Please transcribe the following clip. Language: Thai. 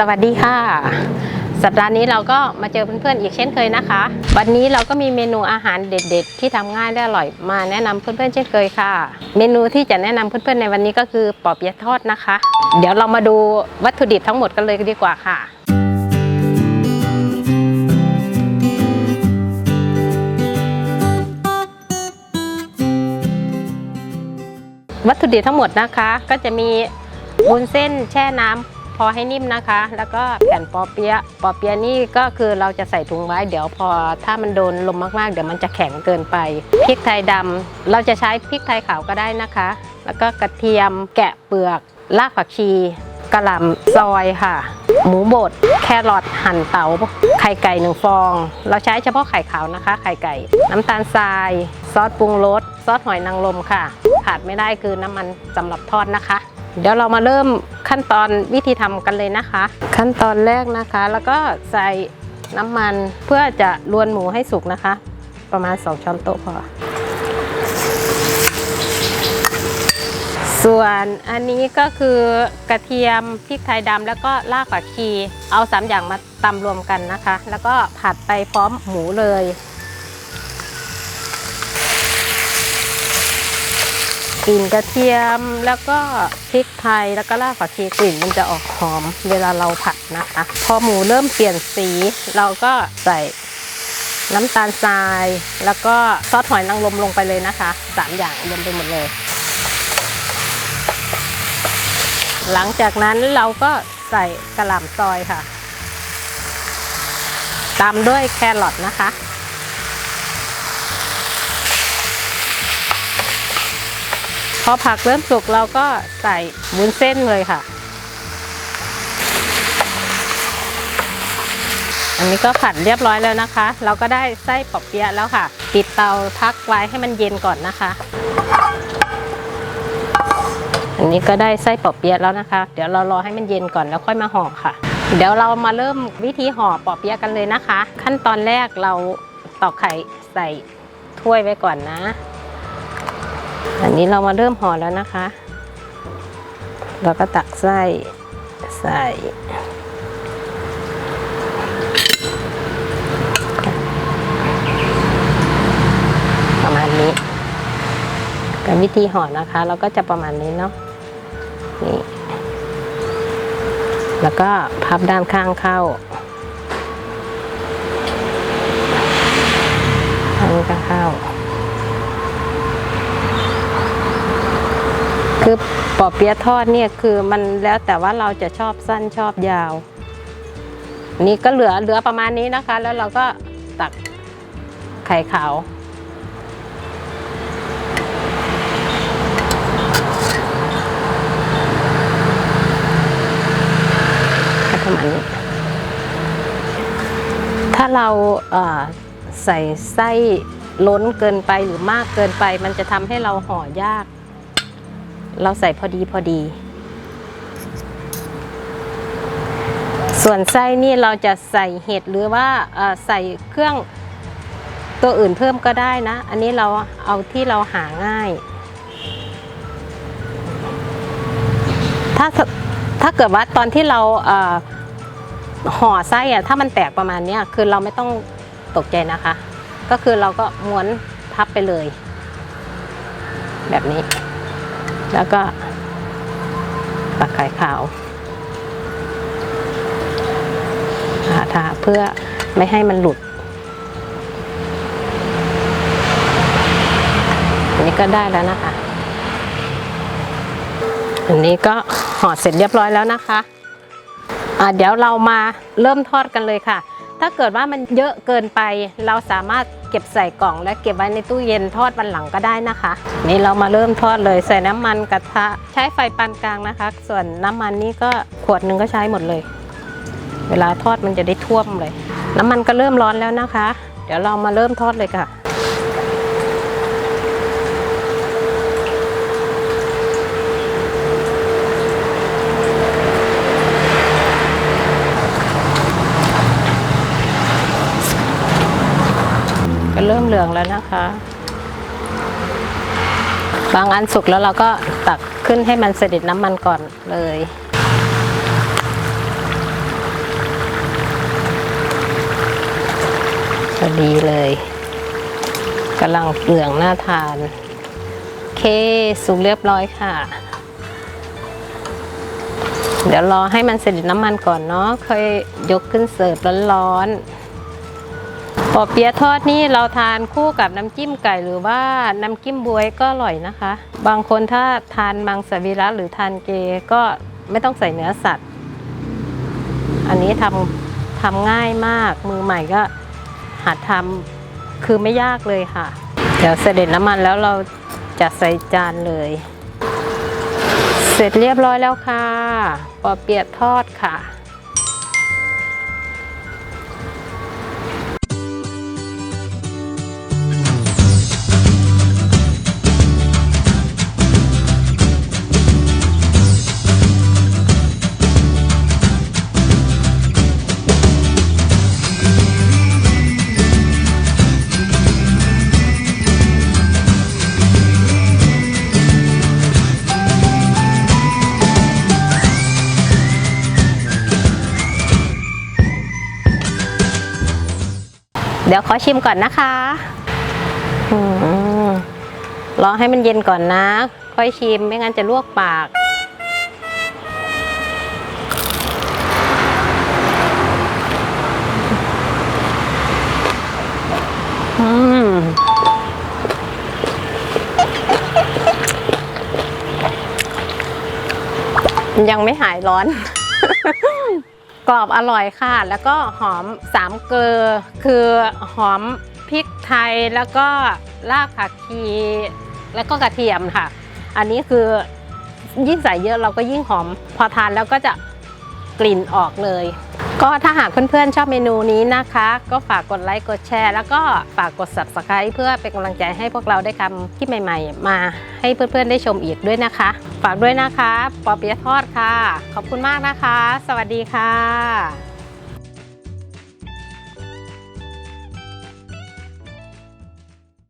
สวัสดีค่ะสัปดาห์นี้เราก็มาเจอเพื่อนๆอีกเช่นเคยนะคะวันนี้เราก็มีเมนูอาหารเด็ดๆที่ทำง่ายและอร่อยมาแนะนำเพื่อนๆเช่นเคยค่ะเมนูที่จะแนะนำเพื่อนๆในวันนี้ก็คือปอเปี๊ยะทอดนะคะเดี๋ยวเรามาดูวัตถุดิบทั้งหมดกันเลยดีกว่าค่ะวัตถุดิบทั้งหมดนะคะก็จะมีวุ้นเส้นแช่น้ำพอให้นิ่มนะคะแล้วก็แผ่นปอเปี๊ยะนี่ก็คือเราจะใส่ถุงไว้เดี๋ยวพอถ้ามันโดนลมมากๆเดี๋ยวมันจะแข็งเกินไปพริกไทยดำเราจะใช้พริกไทยขาวก็ได้นะคะแล้วก็กระเทียมแกะเปลือกรากผักชีกระหล่ำซอยค่ะหมูบดแครอทหั่นเต๋าไข่ไก่1 ฟองเราใช้เฉพาะไข่ขาวนะคะไข่ไก่น้ำตาลทรายซอสปรุงรสซอสหอยนางรมค่ะขาดไม่ได้คือน้ำมันสำหรับทอดนะคะเดี๋ยวเรามาเริ่มขั้นตอนวิธีทำกันเลยนะคะขั้นตอนแรกนะคะแล้วก็ใส่น้ำมันเพื่อจะลวนหมูให้สุกนะคะประมาณ2 ช้อนโต๊ะพอส่วนอันนี้ก็คือกระเทียมพริกไทยดำแล้วก็รากผักชีเอา3 อย่างมาตำรวมกันนะคะแล้วก็ผัดไปพร้อมหมูเลยกลิ่นกระเทียมแล้วก็พริกไทยแล้วก็รากผักชีกลิ่นมันจะออกหอมเวลาเราผัดนะคะพอหมูเริ่มเปลี่ยนสีเราก็ใส่น้ำตาลทรายแล้วก็ซอสหอยนางรมลงไปเลยนะคะ3 อย่างรวมไปหมดเลยหลังจากนั้นเราก็ใส่กระหล่ำซอยค่ะตามด้วยแครอทนะคะพอผักเริ่มสุกเราก็ใส่วุ้นเส้นเลยค่ะอันนี้ก็ผัดเรียบร้อยแล้วนะคะเราก็ได้ไส้ปอเปี๊ยะแล้วค่ะปิดเตาพักไว้ให้มันเย็นก่อนนะคะอันนี้ก็ได้ไส้ปอเปี๊ยะแล้วนะคะเดี๋ยวเรารอให้มันเย็นก่อนแล้วค่อยมาห่อค่ะเดี๋ยวเรามาเริ่มวิธีห่อปอเปี๊ยะกันเลยนะคะขั้นตอนแรกเราตอกไข่ใส่ถ้วยไว้ก่อนนะอันนี้เรามาเริ่มห่อแล้วนะคะเราก็ตักไส้ใส่ประมาณนี้กับวิธีห่อนะคะเราก็จะประมาณนี้เนาะนี่แล้วก็พับด้านข้างเข้าด้านข้างเข้าคือปอเปี๊ยะทอดเนี่ยคือมันแล้วแต่ว่าเราจะชอบสั้นชอบยาวนี่ก็เหลือประมาณนี้นะคะแล้วเราก็ตักไข่ขาวประมาณนี้ถ้าเราใส่ไส้ล้นเกินไปหรือมากเกินไปมันจะทำให้เราห่อยากเราใส่พอดีส่วนไส้นี่เราจะใส่เห็ดหรือว่าใส่เครื่องตัวอื่นเพิ่มก็ได้นะอันนี้เราเอาที่เราหาง่ายถ้าเกิดว่าตอนที่เราห่อไส้ถ้ามันแตกประมาณนี้คือเราไม่ต้องตกใจนะคะก็คือเราก็ม้วนพับไปเลยแบบนี้แล้วก็ตักไข่ขาวทาเพื่อไม่ให้มันหลุดอันนี้ก็ได้แล้วนะคะอันนี้ก็ห่อเสร็จเรียบร้อยแล้วนะคะเดี๋ยวเรามาเริ่มทอดกันเลยค่ะถ้าเกิดว่ามันเยอะเกินไปเราสามารถเก็บใส่กล่องและเก็บไว้ในตู้เย็นทอดวันหลังก็ได้นะคะนี่เรามาเริ่มทอดเลยใส่น้ำมันกระทะใช้ไฟปานกลางนะคะส่วนน้ำมันนี่ก็ขวดหนึ่งก็ใช้หมดเลยเวลาทอดมันจะได้ท่วมเลยน้ำมันก็เริ่มร้อนแล้วนะคะเดี๋ยวเรามาเริ่มทอดเลยค่ะเริ่มเหลืองแล้วนะคะบางอันสุกแล้วเราก็ตักขึ้นให้มันเสด็จน้ำมันก่อนเลย พ พอดีเลยกำลังเหลืองน่าทานโอเคสุกเรียบร้อยค่ะเดี๋ยวรอให้มันเสด็จน้ำมันก่อนเนาะค่อยยกขึ้นเสิร์ฟร้อนๆปอเปี๊ยะทอดนี่เราทานคู่กับน้ำจิ้มไก่หรือว่าน้ำจิ้มบ๊วยก็อร่อยนะคะบางคนถ้าทานมังสวิรัติหรือทานเจก็ไม่ต้องใส่เนื้อสัตว์อันนี้ทำง่ายมากมือใหม่ก็หัดทำคือไม่ยากเลยค่ะเดี๋ยวเสด็จน้ำมันแล้วเราจะใส่จานเลยเสร็จเรียบร้อยแล้วค่ะปอเปี๊ยะทอดค่ะเดี๋ยวขอชิมก่อนนะคะรอให้มันเย็นก่อนนะค่อยชิมไม่งั้นจะลวกปากยังไม่หายร้อน กรอบอร่อยค่ะแล้วก็หอม3 เกลือคือหอมพริกไทยแล้วก็รากผักชีแล้วก็กระเทียมค่ะอันนี้คือยิ่งใส่เยอะเราก็ยิ่งหอมพอทานแล้วก็จะกลิ่นออกเลยก็ถ้าหากเพื่อนๆชอบเมนูนี้นะคะก็ฝากกดไลค์กดแชร์แล้วก็ฝากกด Subscribe เพื่อเป็นกำลังใจให้พวกเราได้ทำคลิปใหม่ๆมาให้เพื่อนๆได้ชมอีกด้วยนะคะฝากด้วยนะคะปอเปี๊ยะทอดค่ะขอบคุณมากนะคะสวัสดีค่ะ